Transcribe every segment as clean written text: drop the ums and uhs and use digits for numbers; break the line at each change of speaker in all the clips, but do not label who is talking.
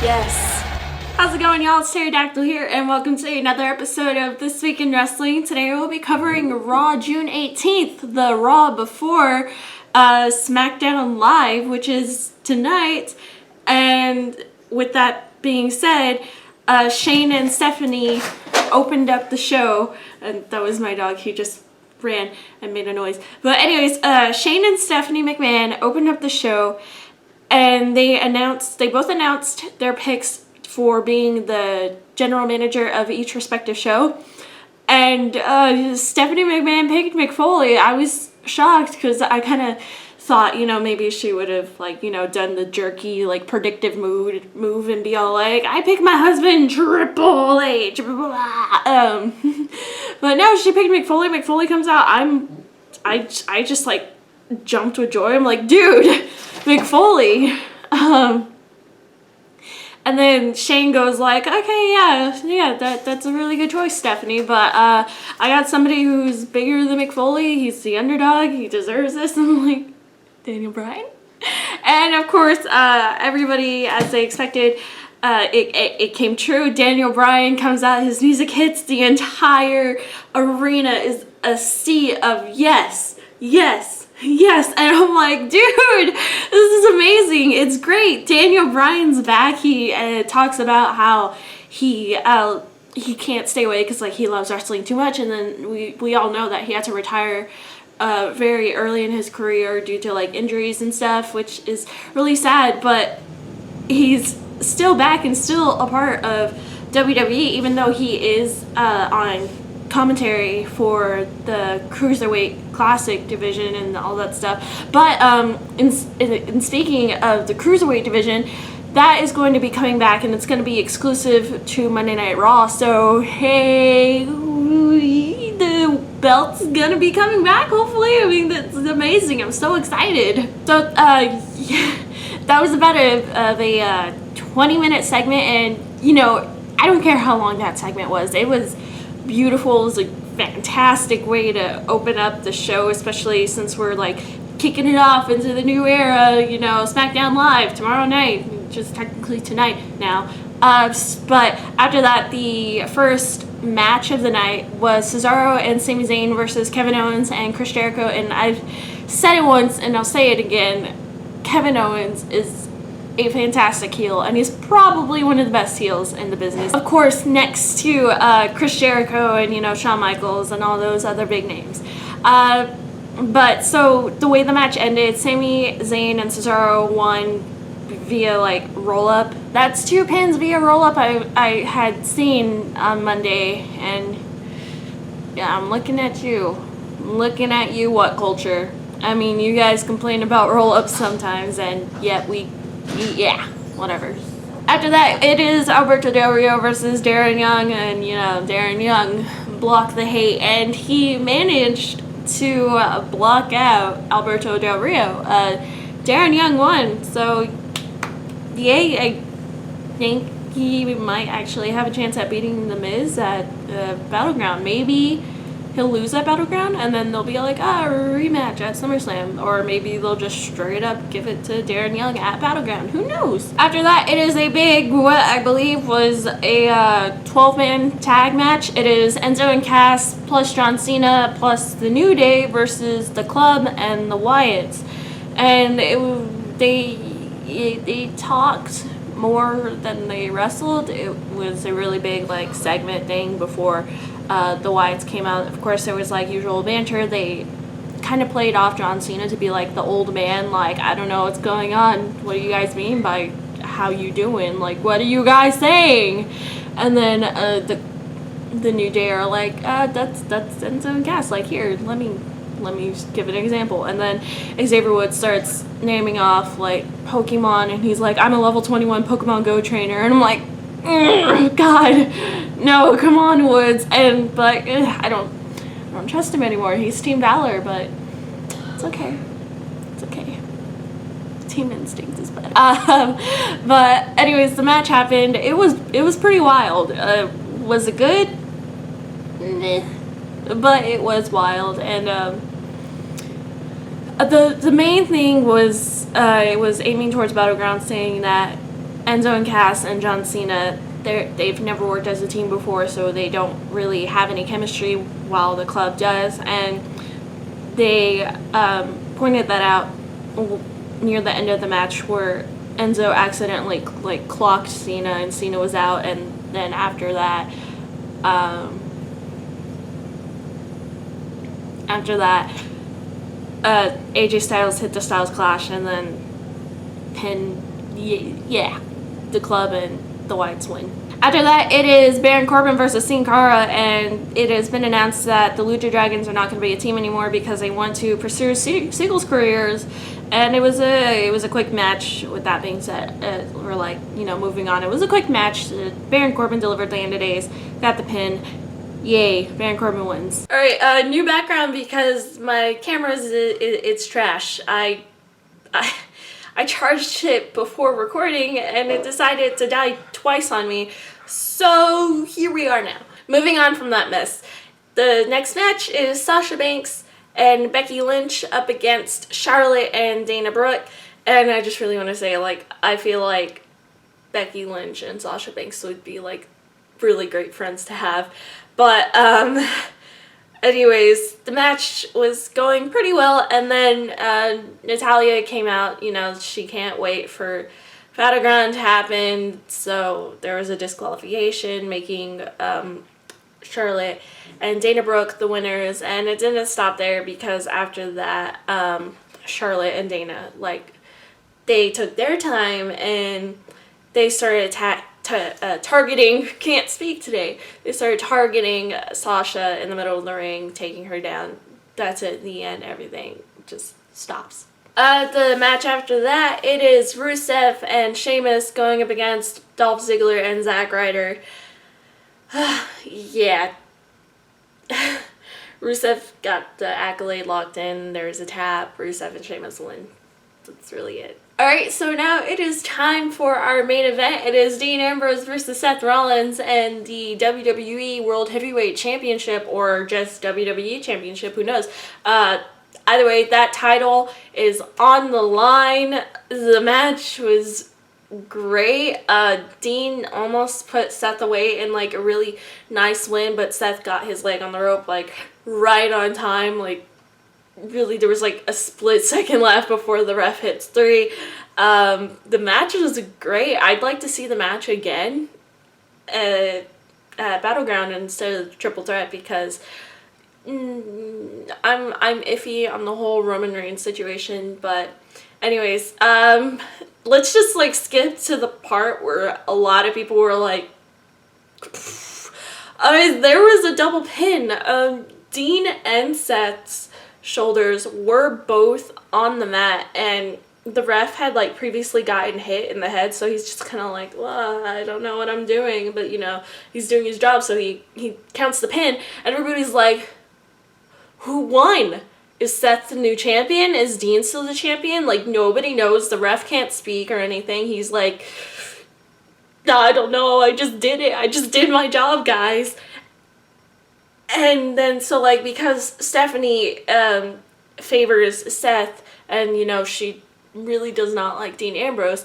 Yes. How's it going, y'all? It's Pterodactyl here, and welcome to another episode of This Week in Wrestling. Today we'll be covering Raw June 18th, the Raw before SmackDown Live, which is tonight. And with that being said, Shane and Stephanie opened up the show, and that was my dog. He just ran and made a noise. But anyways, Shane and Stephanie McMahon opened up the show, and they both announced their picks for being the general manager of each respective show. And Stephanie McMahon picked Mick Foley. I was shocked because I kind of thought, maybe she would have, done the jerky, predictive move and be all like, I pick my husband, Triple H. But no, she picked Mick Foley. Mick Foley comes out. I just, jumped with joy. I'm like, dude, Mick Foley. And then Shane goes like, okay, yeah, that's a really good choice, Stephanie. But I got somebody who's bigger than Mick Foley. He's the underdog. He deserves this. And I'm like, Daniel Bryan? And of course, everybody, as they expected, it came true. Daniel Bryan comes out. His music hits. The entire arena is a sea of yes. And I'm like, dude, this is amazing. It's great. Daniel Bryan's back. He talks about how he can't stay away because he loves wrestling too much. And then we all know that he had to retire very early in his career due to injuries and stuff, which is really sad. But he's still back and still a part of WWE, even though he is on commentary for the Cruiserweight Classic division and all that stuff. But in speaking of the Cruiserweight division, that is going to be coming back, and it's going to be exclusive to Monday Night Raw. So hey, the belt's going to be coming back, hopefully. I mean, that's amazing. I'm so excited. So that was about a 20-minute segment, and I don't care how long that segment was. It was beautiful. It was a fantastic way to open up the show, especially since we're kicking it off into the new era. SmackDown Live tomorrow night, just technically tonight now. But after that, the first match of the night was Cesaro and Sami Zayn versus Kevin Owens and Chris Jericho. And I've said it once and I'll say it again, Kevin Owens is a fantastic heel, and he's probably one of the best heels in the business. Of course, next to Chris Jericho and Shawn Michaels and all those other big names. But so the way the match ended, Sami Zayn and Cesaro won via roll up. That's 2 pins via roll up I had seen on Monday, and yeah, I'm looking at you. What culture? I mean, you guys complain about roll ups sometimes, and yet yeah, whatever. After that, it is Alberto Del Rio versus Darren Young, and Darren Young blocked the hate, and he managed to block out Alberto Del Rio. Darren Young won, so yay, I think he might actually have a chance at beating The Miz at Battleground. Maybe he'll lose at Battleground, and then they'll be like, a rematch at SummerSlam. Or maybe they'll just straight up give it to Darren Young at Battleground. Who knows? After that, it is a big, what I believe was a 12-man tag match. It is Enzo and Cass plus John Cena plus The New Day versus The Club and the Wyatts. And they talked more than they wrestled. It was a really big segment thing before the Wyatts came out. Of course, there was usual banter. They kind of played off John Cena to be the old man, I don't know what's going on. What do you guys mean by how you doing? What are you guys saying? And then the New Day are that's Enzo and Cass. Here, let me give an example. And then Xavier Woods starts naming off Pokemon, and he's like, I'm a level 21 Pokemon Go trainer, and I'm like, God, no, come on, Woods. And I don't trust him anymore. He's Team Valor, but it's okay. Team Instinct is better. But anyways, the match happened. It was pretty wild. Was it good? Nah. But it was wild, and the main thing was it was aiming towards Battleground, saying that Enzo and Cass and John Cena, they've never worked as a team before, so they don't really have any chemistry, while the club does. And they pointed that out near the end of the match, where Enzo accidentally like clocked Cena and Cena was out, and then after that AJ Styles hit the Styles Clash and then pinned the club, and the Wyatts win. After that, it is Baron Corbin versus Sin Cara, and it has been announced that the Lucha Dragons are not going to be a team anymore because they want to pursue singles careers. And it was a quick match. With that being said, we're like, moving on. It was a quick match. Baron Corbin delivered the end of days, got the pin. Yay, Baron Corbin wins. All right, new background because my camera it's trash. I charged it before recording and it decided to die twice on me. So here we are now. Moving on from that mess. The next match is Sasha Banks and Becky Lynch up against Charlotte and Dana Brooke. And I just really want to say, I feel like Becky Lynch and Sasha Banks would be, really great friends to have. But, anyways, the match was going pretty well, and then Natalya came out. She can't wait for Battleground to happen, so there was a disqualification, making Charlotte and Dana Brooke the winners, and it didn't stop there, because after that, Charlotte and Dana, they took their time, and they started targeting, can't speak today, they started targeting Sasha in the middle of the ring, taking her down. That's it, the end, everything just stops. The match after that, it is Rusev and Sheamus going up against Dolph Ziggler and Zack Ryder. Yeah. Rusev got the accolade locked in, there's a tap, Rusev and Sheamus win. That's really it. Alright, so now it is time for our main event. It is Dean Ambrose versus Seth Rollins and the WWE World Heavyweight Championship, or just WWE Championship, who knows. Either way, that title is on the line. The match was great. Dean almost put Seth away in a really nice win, but Seth got his leg on the rope right on time. Really, there was a split second left before the ref hits 3. The match was great. I'd like to see the match again at Battleground instead of the Triple Threat, because I'm iffy on the whole Roman Reigns situation. But anyways, let's just skip to the part where a lot of people were there was a double pin. Dean and Seth's shoulders were both on the mat, and the ref had previously gotten hit in the head, so he's just kind of well, I don't know what I'm doing, but he's doing his job, so he counts the pin, and everybody's who won? Is Seth the new champion? Is Dean still the champion? Nobody knows. The ref can't speak or anything. He's I don't know, I just did it, I just did my job, guys. And then, so, because Stephanie favors Seth, and, she really does not like Dean Ambrose,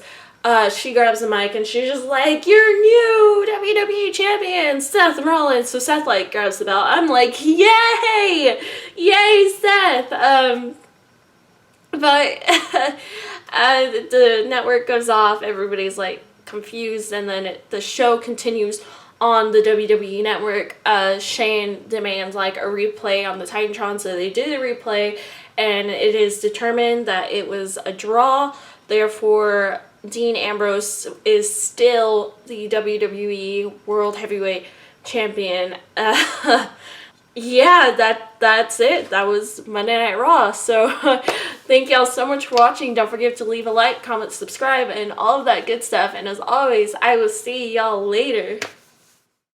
she grabs the mic, and she's just you're new WWE champion, Seth Rollins. So Seth, grabs the belt. I'm yay! Yay, Seth! But the network goes off, everybody's, confused, and then the show continues on the WWE network. Shane demands a replay on the Titantron, so they did a replay, and it is determined that it was a draw. Therefore, Dean Ambrose is still the WWE World Heavyweight Champion. Yeah, that's it. That was Monday Night Raw. So thank y'all so much for watching. Don't forget to leave a like, comment, subscribe, and all of that good stuff. And as always, I will see y'all later.